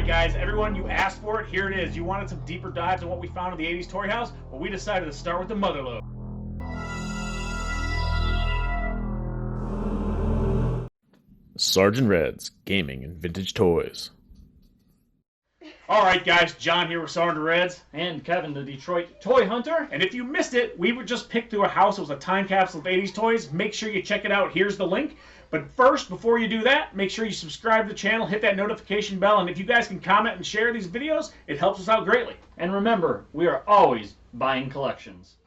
guys, everyone, you asked for it. Here it is. You wanted some deeper dives on what we found in the 80s toy house? Well, we decided to start with the motherlode. Sergeant Red's Gaming and Vintage Toys. All right, guys, John here with Sergeant Reds. And Kevin, the Detroit Toy Hunter. And if you missed it, we would just pick through a house. It was a time capsule of 80s toys. Make sure you check it out. Here's the link. But first, before you do that, make sure you subscribe to the channel, hit that notification bell, and if you guys can comment and share these videos, it helps us out greatly. And remember, we are always buying collections.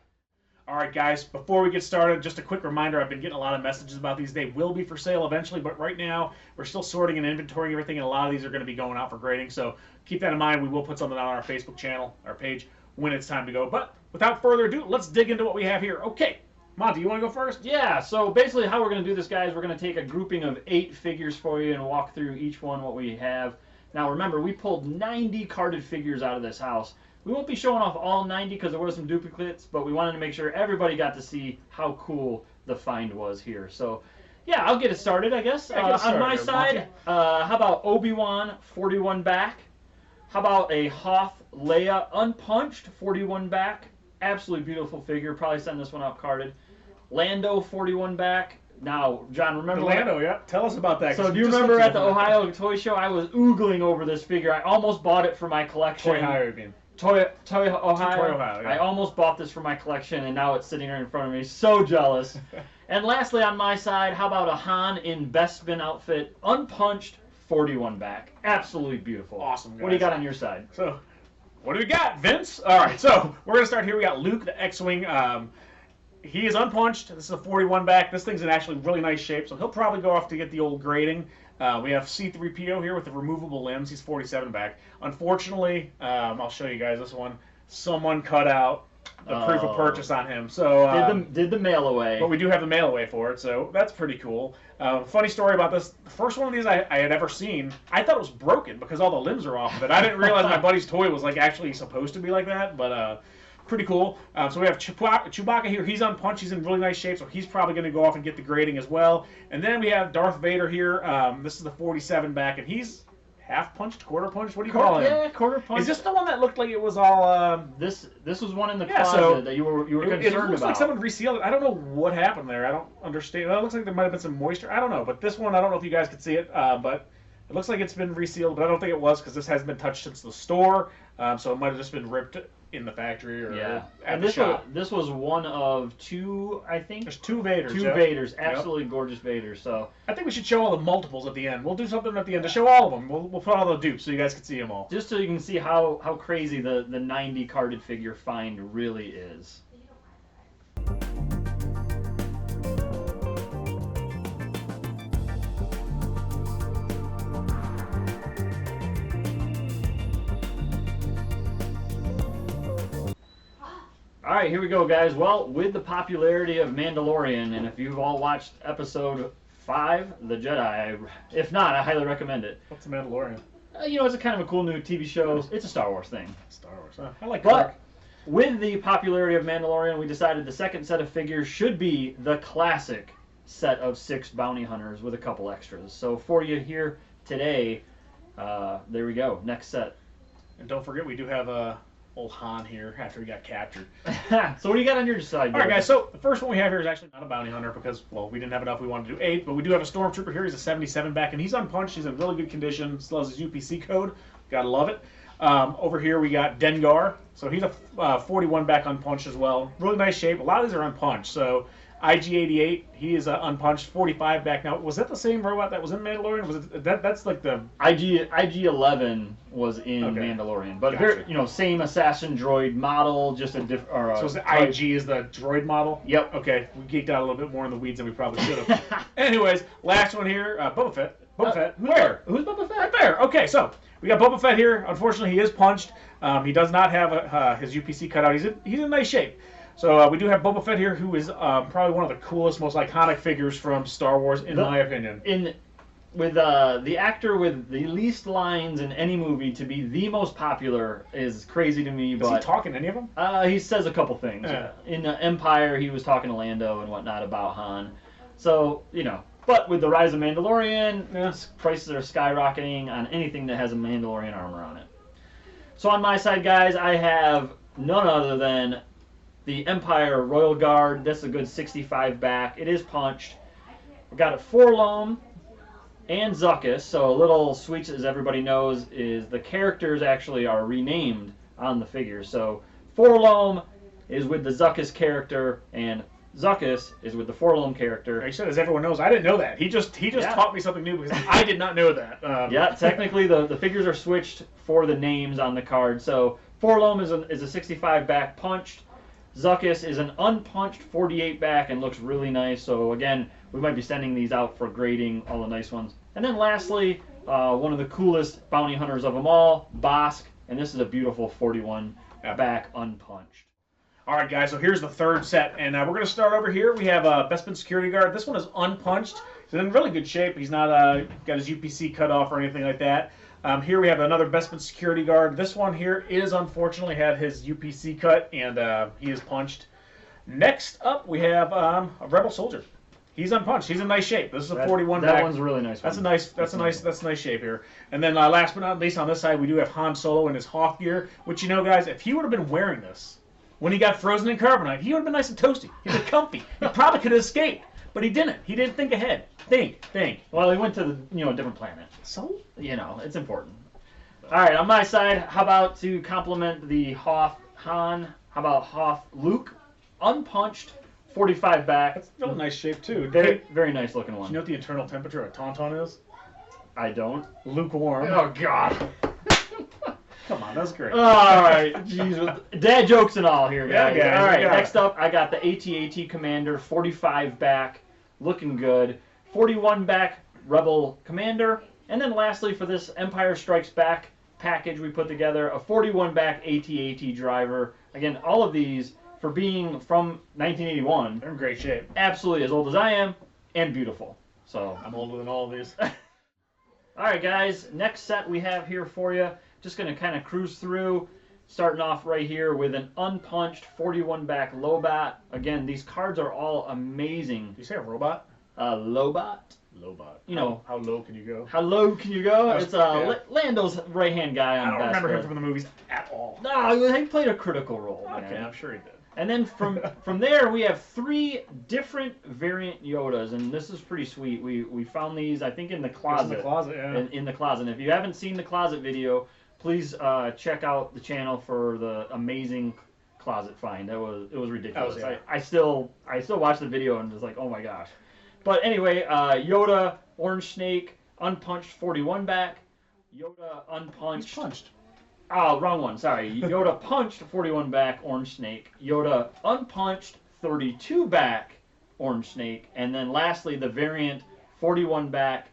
All right, guys, before we get started, just a quick reminder, I've been getting a lot of messages about these. They will be for sale eventually, but right now, we're still sorting and inventorying everything, and a lot of these are going to be going out for grading, so keep that in mind. We will put something on our Facebook channel, our page, when it's time to go. But without further ado, let's dig into what we have here. Okay. Monty, you want to go first? Yeah, so basically how we're going to do this, guys, we're going to take a grouping of 8 figures for you and walk through each one what we have. Now remember, we pulled 90 carded figures out of this house. We won't be showing off all 90 because there were some duplicates, but we wanted to make sure everybody got to see how cool the find was here. So yeah, I'll get it started, I guess. On my side, how about Obi-Wan 41 back? How about a Hoth Leia unpunched 41 back? Absolutely beautiful figure. Probably send this one out carded. Lando 41 back. Now, John, remember the Lando? Yeah. Tell us about that. So do you remember at the Ohio Toy Show, I was oogling over this figure. I almost bought it for my collection. Toy Ohio, you mean? Toy Ohio. Toy Ohio, yeah. I almost bought this for my collection, and now it's sitting right in front of me. So jealous. And lastly, on my side, how about a Han in Bespin outfit, unpunched, 41 back. Absolutely beautiful. Awesome, guys. What do you got on your side? So, what do we got, Vince? All right, so we're going to start here. We got Luke, the X-Wing. He is unpunched. This is a 41 back. This thing's in actually really nice shape, so he'll probably go off to get the old grading. We have C-3PO here with the removable limbs. He's 47 back. Unfortunately, I'll show you guys this one. Someone cut out the proof of purchase on him. So did the mail away. But we do have the mail away for it, so that's pretty cool. Funny story about this. The first one of these I had ever seen, I thought it was broken because all the limbs are off of it. I didn't realize my buddy's toy was like actually supposed to be like that, but pretty cool. So we have Chewbacca here. He's unpunched. He's in really nice shape, so he's probably going to go off and get the grading as well. And then we have Darth Vader here. This is the 47 back, and he's half punched, quarter punched. What do you call him? Yeah, quarter punched. Is this the one that looked like it was all? This was one in the closet that you were concerned it looks about. Like someone resealed it. I don't know what happened there. I don't understand. It looks like there might have been some moisture. I don't know. But this one, I don't know if you guys could see it. But it looks like it's been resealed. But I don't think it was because this hasn't been touched since the store. So it might have just been ripped in the factory or at the shop. This was one of 2, I think. There's 2 Vaders. 2 Vaders, absolutely gorgeous Vaders. So I think we should show all the multiples at the end. We'll do something at the end to show all of them. We'll put all the dupes so you guys can see them all. Just so you can see how crazy the 90 carded figure find really is. All right, here we go, guys. Well, with the popularity of Mandalorian, and if you've all watched episode 5, The Jedi, if not, I highly recommend it. What's the Mandalorian? It's a kind of a cool new TV show. It's a Star Wars thing. Star Wars, huh? I like But with the popularity of Mandalorian, we decided the second set of figures should be the classic set of 6 bounty hunters with a couple extras. So for you here today, there we go. Next set. And don't forget, we do have old Han here after he got captured. So what do you got on your side? All right, guys, so the first one we have here is actually not a bounty hunter because, well, we didn't have enough. We wanted to do 8, but we do have a stormtrooper here. He's a 77 back, and he's unpunched. He's in really good condition. Still has his UPC code. Gotta love it. Over here we got Dengar. So he's a 41 back unpunched as well. Really nice shape. A lot of these are unpunched. So IG-88, he is unpunched, 45 back. Now, was that the same robot that was in Mandalorian? Was it that's like the IG-11 was in Mandalorian, but gotcha. Same assassin droid model, just a different. So the IG is the droid model. Yep. Okay, we geeked out a little bit more in the weeds than we probably should have. Anyways, last one here, Boba Fett. Boba Fett. Where? Who's Boba Fett? Right there. Okay, so we got Boba Fett here. Unfortunately, he is punched. He does not have his UPC cut out. He's in nice shape. So we do have Boba Fett here, who is probably one of the coolest, most iconic figures from Star Wars, in my opinion. With the actor with the least lines in any movie to be the most popular is crazy to me. Is he talking any of them? He says a couple things. In Empire, he was talking to Lando and whatnot about Han. So, But with the rise of Mandalorian, prices are skyrocketing on anything that has a Mandalorian armor on it. So on my side, guys, I have none other than the Empire Royal Guard. This is a good 65 back. It is punched. We've got a Forlom and Zuckuss. So a little switch, as everybody knows, is the characters actually are renamed on the figure. So Forlom is with the Zuckuss character, and Zuckuss is with the Forlom character. He said, as everyone knows, I didn't know that. He just taught me something new because I did not know that. Yeah, technically the figures are switched for the names on the card. So Forlom is a 65 back punched. Zuckuss is an unpunched 48 back and looks really nice. So again, we might be sending these out for grading, all the nice ones. And then lastly, one of the coolest bounty hunters of them all, Bosk, and this is a beautiful 41 back unpunched. All right, guys, so here's the third set, and we're going to start over here. We have Bespin Security Guard. This one is unpunched. He's in really good shape. He's not got his UPC cut off or anything like that. Here we have another Bespin Security Guard. This one here is unfortunately had his UPC cut, and he is punched. Next up, we have a Rebel Soldier. He's unpunched. He's in nice shape. This is a 41 back. That one's really nice. That's a nice shape here. And then last but not least, on this side, we do have Han Solo in his Hoth gear, which, you know, guys, if he would have been wearing this when he got frozen in carbonite, he would have been nice and toasty. He'd been comfy. He probably could have escaped, but he didn't. He didn't think ahead. Think. Well, he went to a different planet. So? It's important. All right, on my side, how about to complement the Hoth Han, how about Hoth Luke, unpunched, 45 back. That's still a nice shape, too. Very, very nice looking one. Do you know what the internal temperature of Tauntaun is? I don't. Lukewarm. Oh, God. Come on, that's great. All right, jeez, dad jokes and all here, guys. Yeah, guys. All right, Yeah. next up, I got the Atat Commander, 45 back, looking good. 41 back Rebel Commander, and then lastly for this Empire Strikes Back package we put together, a 41 back AT-AT driver. Again, all of these for being from 1981. They're in great shape. Absolutely as old as I am, and beautiful. So I'm older than all of these. all right, guys. Next set we have here for you. Just going to kind of cruise through, starting off right here with an unpunched 41 back Lobot. Again, these cards are all amazing. Did you say a robot? Lobot. Lobot. You know, how low can you go? how low can you go? That's- It's yeah. Lando's right-hand guy on I don't Bespin. remember him from the movies at all. No, he played a critical role. Okay, Man. I'm sure he did. And then from there we have 3 different variant Yodas, and this is pretty sweet. We found these I think in the closet. It's in the closet, yeah. In the closet. And if you haven't seen the closet video, please check out the channel for the amazing closet find. It was ridiculous. yeah. I still watch the video and it's like, oh my gosh. But anyway, Yoda, Orange Snake, unpunched 41 back. Yoda unpunched. He's punched. Oh, wrong one. Sorry. Yoda punched 41 back Orange Snake. Yoda unpunched 32 back Orange Snake. And then lastly, the variant 41 back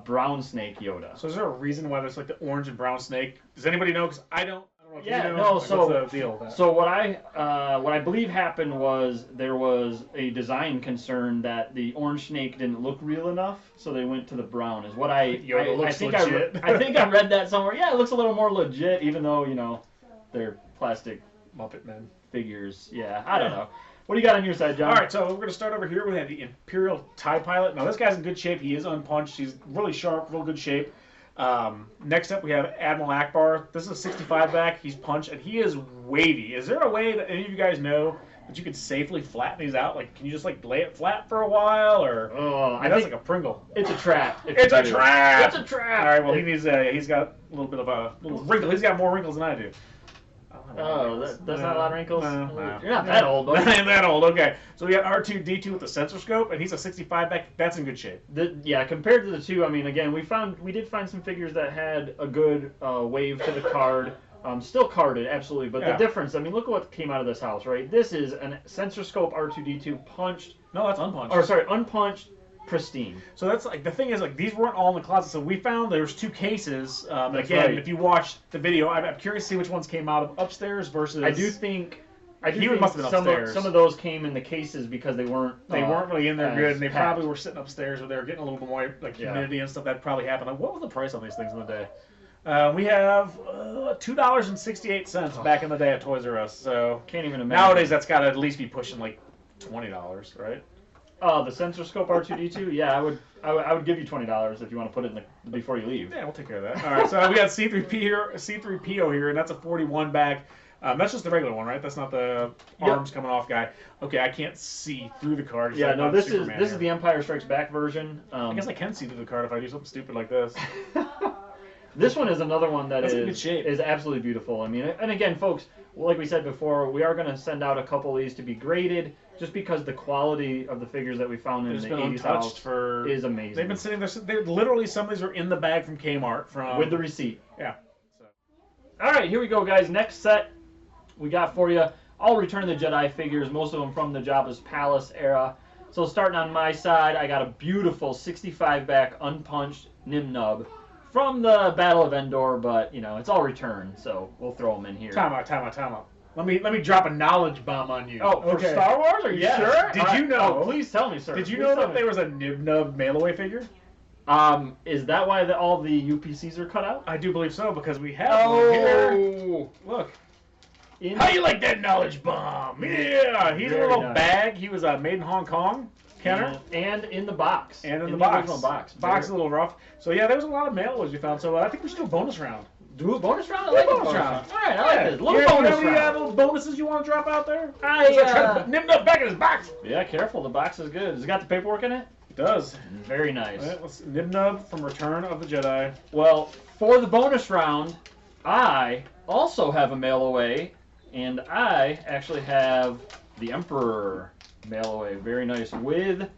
Brown Snake Yoda. So is there a reason why there's like the orange and brown snake? Does anybody know? Because I don't know if Yeah, you know. no, Like, so- what's the deal with that? So what I believe happened was there was a design concern that the orange snake didn't look real enough, so they went to the brown. Is what Yoda looks think legit. I think I read that somewhere. Yeah, it looks a little more legit, even though they're plastic Muppet Men. figures. Yeah, I don't know. What do you got on your side, John? All right, so we're going to start over here. We have the Imperial Tie Pilot. Now, this guy's in good shape. He is unpunched. He's really sharp, real good shape. Next up, we have Admiral Ackbar. This is a 65 back. He's punched, and he is weighty. Is there a way that any of you guys know that you could safely flatten these out? Like, can you just like lay it flat for a while, or I that's think like a Pringle? it's a trap. It's a trap. It's a trap. All right. Well, he needs. He's got a little bit of a little wrinkle. He's got more wrinkles than I do. Oh, that's not a lot of wrinkles? No. You're not that old, buddy. Not that old. Okay. So we got R2-D2 with the sensor scope, and he's a 65 back. That's in good shape. Yeah, compared to the two, I mean, again, we did find some figures that had a good wave to the card. Still carded, absolutely, but Yeah. the difference, I mean, look at what came out of this house, right? This is a sensor scope R2-D2 punched, No, that's unpunched. or sorry, unpunched, pristine. So that's like the thing is like these weren't all in the closet. So we found there's 2 cases. That's Again, right. if you watch the video, I'm curious to see which ones came out of upstairs versus. I do think must have been upstairs. some of those came in the cases because they weren't really in there as good, and they packed. probably were sitting upstairs where they were getting a little bit more like humidity and stuff. That probably happened. Like, what was the price on these things in the day? We have $2.68 back in the day at Toys R Us. So Can't even imagine. nowadays that's got to at least be pushing like $20, right? The sensor scope R2D2. Yeah, I would give you $20 if you want to put it in before you leave. Yeah, we'll take care of that. All right, so we got C3PO here, and that's a 41 back. That's just the regular one, right? That's not the arms coming off guy. Okay, I can't see through the card. Yeah, no, this is the Empire Strikes Back version. I guess I can see through the card if I do something stupid like this. This one is another one That's in good shape. is absolutely beautiful. I mean, and again, folks, like we said before, we are going to send out a couple of these to be graded, just because the quality of the figures that we found in the 80s house is amazing. They've been sitting there. They literally, some of these are in the bag from Kmart with the receipt. Yeah. So. All right, here we go, guys. Next set we got for you. All Return of the Jedi figures, most of them from the Jabba's Palace era. So starting on my side, I got a beautiful 65 back unpunched Nim Nub from the Battle of Endor, but you know it's all return, so we'll throw them in here. Time out. Let me drop a knowledge bomb on you. Oh, for Star Wars? Are you sure? Did you know? Oh, please tell me, sir. Did you know that there was a Nib Nub mail-away figure? Is that why all the UPCs are cut out? I do believe so, because we have one here. Look. How you like that knowledge bomb? Yeah, he's a little bag. He was made in Hong Kong. Kenner. And in the box. And in the box. Original box. Box is a little rough. So yeah, there was a lot of mail-aways we found. So I think we should do a bonus round. Do a bonus round? I like bonus round. All right, I like this. Little bonus round. Any little bonuses you want to drop out there? I try to put Nim Nub back in his box. Yeah, careful. The box is good. Has it got the paperwork in it? It does. Very nice. All right, let's Nim Nub from Return of the Jedi. Well, for the bonus round, I also have a mail away, and I actually have the Emperor mail away. Very nice, with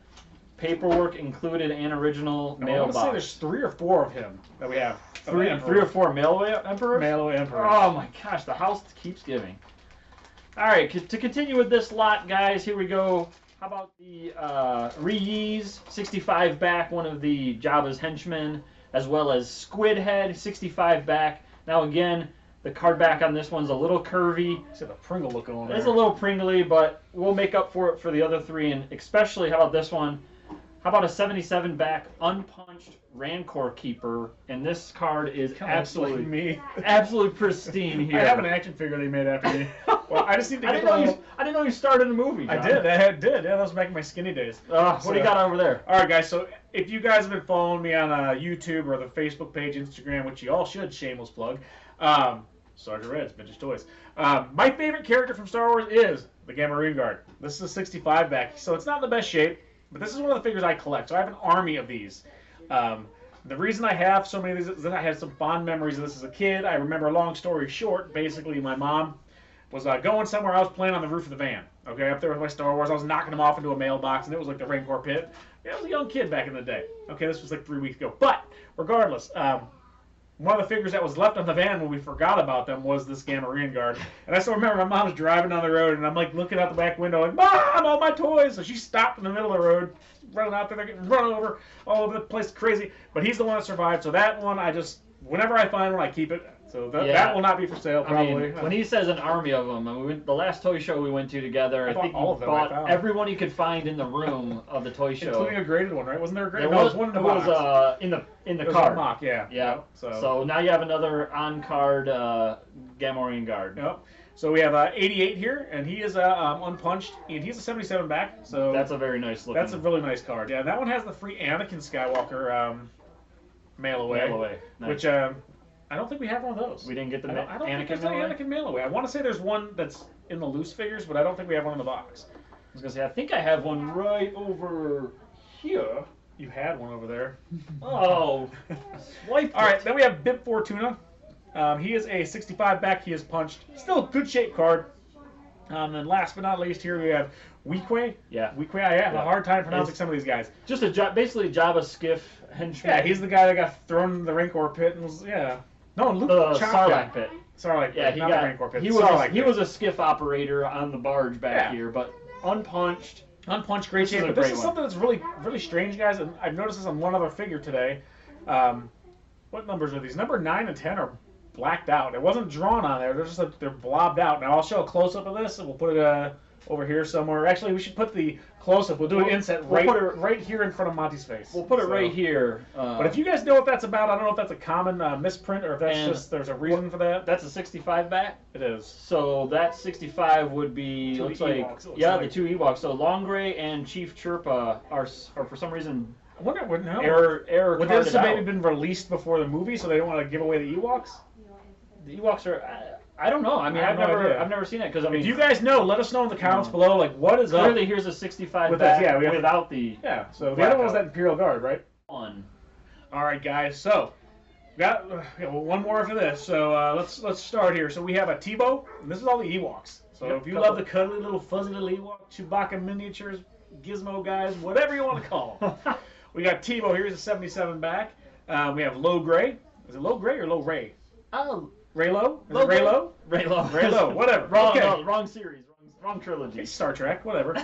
paperwork included and original mailbox. I want to say there's 3 or 4 of him that we have. 3 or 4 mail-away Emperors? Mail-away Emperors. Oh my gosh, the house keeps giving. All right, to continue with this lot, guys, here we go. How about the Reese 65 back, one of the Jabba's henchmen, as well as Squid Head 65 back. Now again, the card back on this one's a little curvy. It's got a Pringle look on there. It's a little pringly, but we'll make up for it for the other 3, and especially, how about this one? How about a 77 back unpunched Rancor Keeper? And this card is absolutely pristine here. I have an action figure they made after me. Well, I just need to get I didn't know you started a movie, John. I did. Yeah, that was back in my skinny days. What do you got over there? All right, guys. So if you guys have been following me on YouTube or the Facebook page, Instagram, which you all should, shameless plug, Sergeant Red's Vintage Toys. My favorite character from Star Wars is the Gamma Marine Guard. This is a 65 back, so it's not in the best shape. But this is one of the figures I collect, so I have an army of these. The reason I have so many of these is that I had some fond memories of this as a kid. I remember, a long story short, basically my mom was going somewhere. I was playing on the roof of the van, okay, up there with my Star Wars. I was knocking them off into a mailbox, and it was like the Rancor pit. Yeah, I was a young kid back in the day. Okay, this was like 3 weeks ago. But regardless, one of the figures that was left on the van when we forgot about them was this Gamma Marine Guard. And I still remember my mom was driving down the road, and I'm like looking out the back window like, Mom, all my toys! So she stopped in the middle of the road, running out there, they're getting run over all over the place, crazy. But he's the one that survived, so that one whenever I find one, I keep it. So that will not be for sale, probably. I mean, when he says an army of them, the last toy show we went to together, I think all of them, bought everyone you could find in the room of the toy show. Including a graded one, right? Wasn't there a graded one? There was one in the box. It was in the card. Mock, yeah. Yeah. So now you have another on-card Gamma Marine Guard. Yep. So we have 88 here, and he is unpunched, and he's a 77 back. So that's a very nice looking. That's a really nice card. Yeah, that one has the free Anakin Skywalker mail away. Nice. Which I don't think we have one of those. We didn't get the I don't Anakin think there's mail away? Anakin mail away. I want to say there's one that's in the loose figures, but I don't think we have one in the box. I was gonna say I think I have one right over here. You had one over there. Oh, swiped. All right, then we have Bib Fortuna. He is a 65 back. He is punched. Still a good shape card. And last but not least, here we have Weequay. Yeah. Weequay. I have a hard time pronouncing some of these guys. Just basically Jabba skiff henchman. Yeah, he's the guy that got thrown in the Rancor pit and was No, Luke Sarlacc pit. Sarlacc pit. Yeah, he got. Rancor pit. He was a skiff operator on the barge back here, but unpunched. Unpunched, great shape. But this is something that's really, really strange, guys. And I've noticed this on one other figure today. What numbers are these? Number 9 and 10 are blacked out. It wasn't drawn on there. They're just they're blobbed out. Now I'll show a close up of this, and we'll put it over here somewhere. Actually, we should put the close-up. We'll do an inset right here in front of Monty's face. We'll put it right here. But if you guys know what that's about, I don't know if that's a common misprint or if that's just there's a reason for that. That's a 65 back? It is. So that 65 would be, looks like, the two Ewoks. So Longray and Chief Chirper are for some reason I wonder what now. Error Would this have maybe been released before the movie, so they don't want to give away the Ewoks? The Ewoks are. I don't know. I mean, I've never seen it because I mean. If you guys know, let us know in the comments below. Like, what is up? Clearly, here's a 65 back without the. Yeah. So the other one was that Imperial Guard, right? One. All right, guys. So we got one more after this. So let's start here. So we have a Tebow, and this is all the Ewoks. So if you love the cuddly little fuzzy little Ewok, Chewbacca miniatures, Gizmo guys, whatever you want to call them. We got Tebow. Here's a 77 back. We have Low Gray. Is it Low Gray or Low Ray? Oh. Raylo? Is it Raylo? Raylo. Raylo, whatever. Wrong, okay. no, wrong series. Wrong trilogy. It's Star Trek, whatever.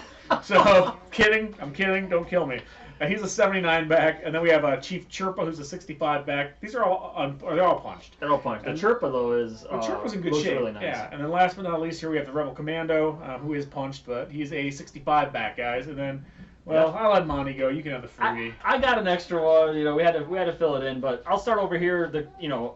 So, kidding. I'm kidding. Don't kill me. He's a 79 back. And then we have Chief Chirper, who's a 65 back. These are all they're all punched. They're all punched. The Chirper, though, is Chirper's in good shape. Really nice. Yeah. And then last but not least, here we have the Rebel Commando, who is punched, but he's a 65 back, guys. And then, well, I'll let Monty go. You can have the freebie. I got an extra one. You know, we had to fill it in, but I'll start over here.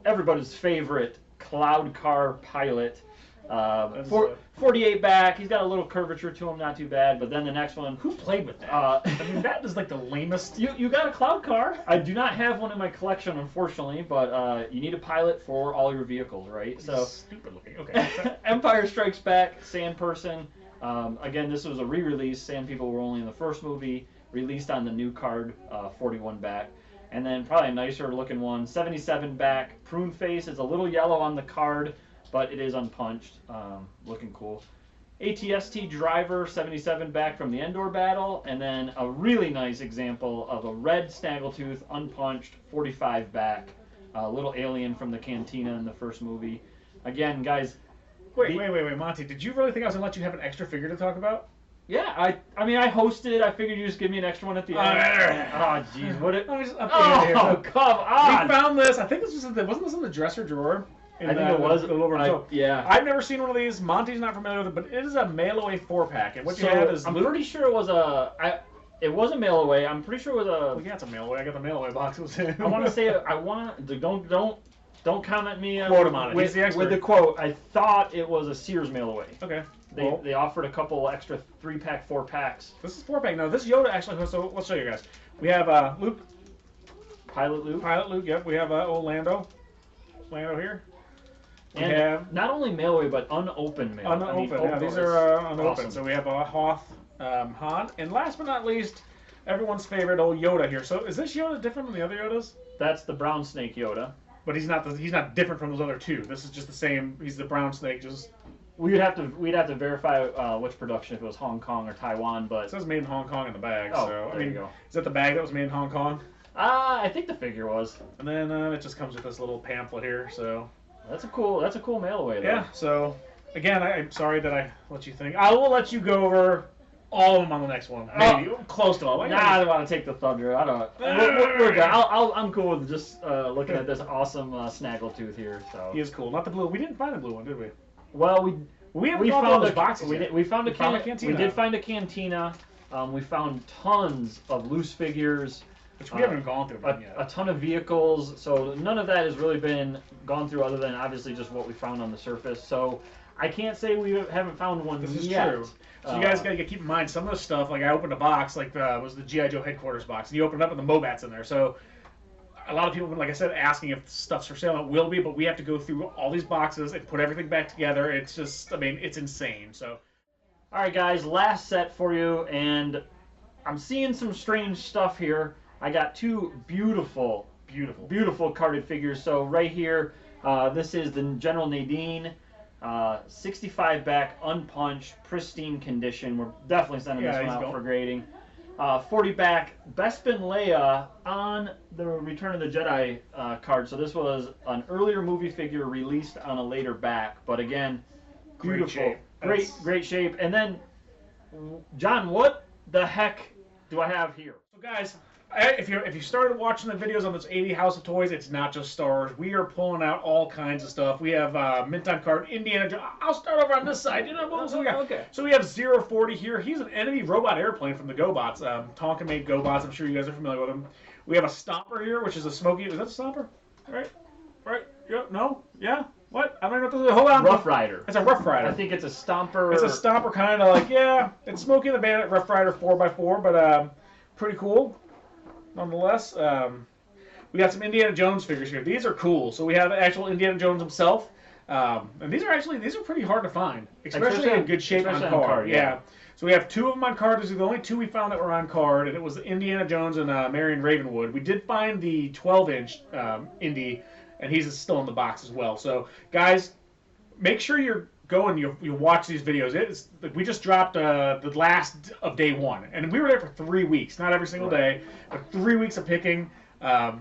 Everybody's favorite Cloud Car Pilot. 48 back. He's got a little curvature to him, not too bad. But then the next one. Who played with that? I mean, that is like the lamest. You got a Cloud Car. I do not have one in my collection, unfortunately, but you need a pilot for all your vehicles, right? So stupid looking. Okay. Empire Strikes Back, Sand Person. Again, this was a re-release. Sand People were only in the first movie, released on the new card, 41 back. And then probably a nicer looking one, 77 back. Prune Face is a little yellow on the card, but it is unpunched. Looking cool. ATST Driver, 77 back from the Endor battle. And then a really nice example of a red Snaggletooth, unpunched, 45 back. A little alien from the Cantina in the first movie. Again, guys. Wait, Monty. Did you really think I was going to let you have an extra figure to talk about? Yeah, I mean, I hosted. I figured you just give me an extra one at the end. Oh, jeez. Come on. We found this. I think this was wasn't this in the dresser drawer? I think it was. Yeah. I've never seen one of these. Monty's not familiar with it, but it is a mail-away 4-pack. And what you have is... I'm pretty sure it was it was a mail-away. I'm pretty sure it was a... Well, yeah, it's a mail-away. I got the mail-away box. I want to say... Don't comment me quote him on it. With the quote. I thought it was a Sears mail-away. Okay. They offered a couple extra 3-pack, 4-packs. This is 4-pack. No, this Yoda actually. So let's show you guys. We have Luke. Pilot Luke. Pilot Luke. Yep. We have old Lando. Lando here. We have not only mail-away but unopened mail. Unopened. Yeah, these are unopened. Awesome. So we have Hoth, Han, and last but not least, everyone's favorite old Yoda here. So is this Yoda different than the other Yodas? That's the brown snake Yoda. But he's not different from those other two. This is just the same. He's the brown snake. Just we'd have to verify which production, if it was Hong Kong or Taiwan. But it says made in Hong Kong in the bag. Oh, so there you go. Is that the bag that was made in Hong Kong? I think the figure was. And then it just comes with this little pamphlet here. So that's a cool mail away. Yeah. So again, I'm sorry that I let you think. I will let you go over all of them on the next one. Maybe close to all. I don't want to take the thunder. I don't. We're good. I'm cool with just looking at this awesome Snaggletooth here. So he is cool. Not the blue. We didn't find the blue one, did we? Well, we found those boxes. We found a cantina. We did find a cantina. We found tons of loose figures. Which we haven't gone through yet. A ton of vehicles. So none of that has really been gone through, other than obviously just what we found on the surface. So I can't say we haven't found one yet. This is true. So you guys got to keep in mind some of the stuff. Like I opened a box, like was the G.I. Joe headquarters box, and you open it up and the Mobat's in there. So a lot of people, like I said, asking if stuff's for sale. It will be, but we have to go through all these boxes and put everything back together. It's just, I mean, it's insane. So, all right, guys, last set for you, and I'm seeing some strange stuff here. I got two beautiful carded figures. So right here, this is the General Nadine. 65 back, unpunched, pristine condition. We're definitely sending this one out for grading. 40 back, Bespin Leia on the Return of the Jedi card. So this was an earlier movie figure released on a later back, but again, beautiful, great shape. And then, John, what the heck do I have here? So guys, if you started watching the videos on this 80 House of Toys, it's not just Star Wars. We are pulling out all kinds of stuff. We have mint on card Indiana Jones. I'll start over on this side. You know what else we got? Okay. So we have 040 here. He's an enemy robot airplane from the GoBots. Tonka made GoBots. I'm sure you guys are familiar with them. We have a Stomper here, which is a smoky. Is that a Stomper? Right. Yeah. No. Yeah. What? I don't know what this is. Hold on. Rough Rider. It's a Rough Rider. I think it's a Stomper. It's a Stomper, kind of like, yeah. It's Smokey and the Bandit Rough Rider 4x4, but pretty cool. Nonetheless, we got some Indiana Jones figures here. These are cool. So we have actual Indiana Jones himself, and these are pretty hard to find, especially in good shape on card. Yeah. So we have 2 of them on card. These are the only 2 we found that were on card, and it was Indiana Jones and Marion Ravenwood. We did find the 12-inch Indy, and he's still in the box as well. So guys, make sure you watch these videos. We just dropped the last of day 1, and we were there for 3 weeks. Not every single day, but 3 weeks of picking. Well,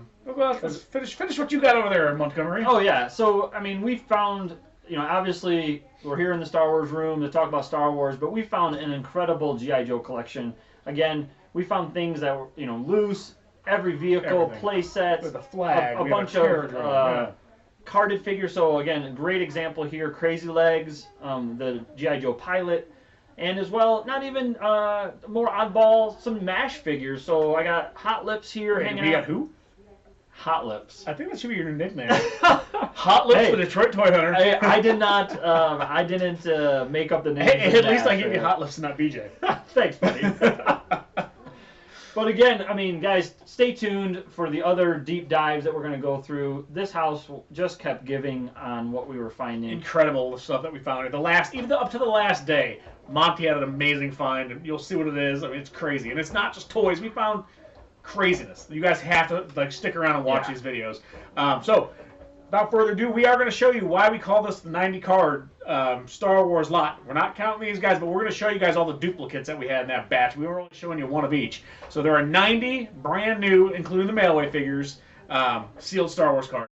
let's finish what you got over there, Montgomery. Oh yeah. So I mean, we found, obviously we're here in the Star Wars room to talk about Star Wars, but we found an incredible G.I. Joe collection. Again, we found things that were loose. Every vehicle, play sets, with a flag, a bunch of carded figures. So again, a great example here: Crazy Legs, the G.I. Joe Pilot, and as well, not even more oddball, some MASH figures. So I got Hot Lips here hanging out. You got who? Hot Lips. I think that should be your nickname. Hot Lips, the Detroit Toy Hunter. I did not. I didn't make up the name. Hey, at least I gave you Hot Lips and not BJ. Thanks, buddy. But again, I mean, guys, stay tuned for the other deep dives that we're going to go through. This house just kept giving on what we were finding. Incredible stuff that we found. Even up to the last day, Monty had an amazing find, and you'll see what it is. I mean, it's crazy, and it's not just toys. We found craziness. You guys have to stick around and watch these videos. So, without further ado, we are going to show you why we call this the 90 card Star Wars lot. We're not counting these guys, but we're going to show you guys all the duplicates that we had in that batch. We were only showing you 1 of each. So there are 90 brand new, including the mail-away figures, sealed Star Wars cards.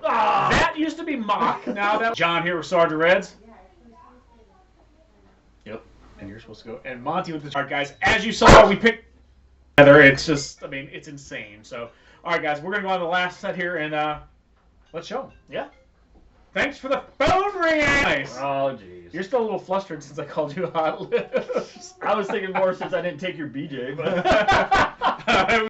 That used to be Mock. Now that John here with Sergeant Reds. Yep. And you're supposed to go. And Monty with the chart, guys. As you saw, we picked together. It's just, I mean, it's insane. So, all right, guys, we're gonna go on the last set here and let's show them. Yeah. Thanks for the phone ring. Nice. Oh, jeez. You're still a little flustered since I called you Hot Lips. I was thinking more since I didn't take your BJ, but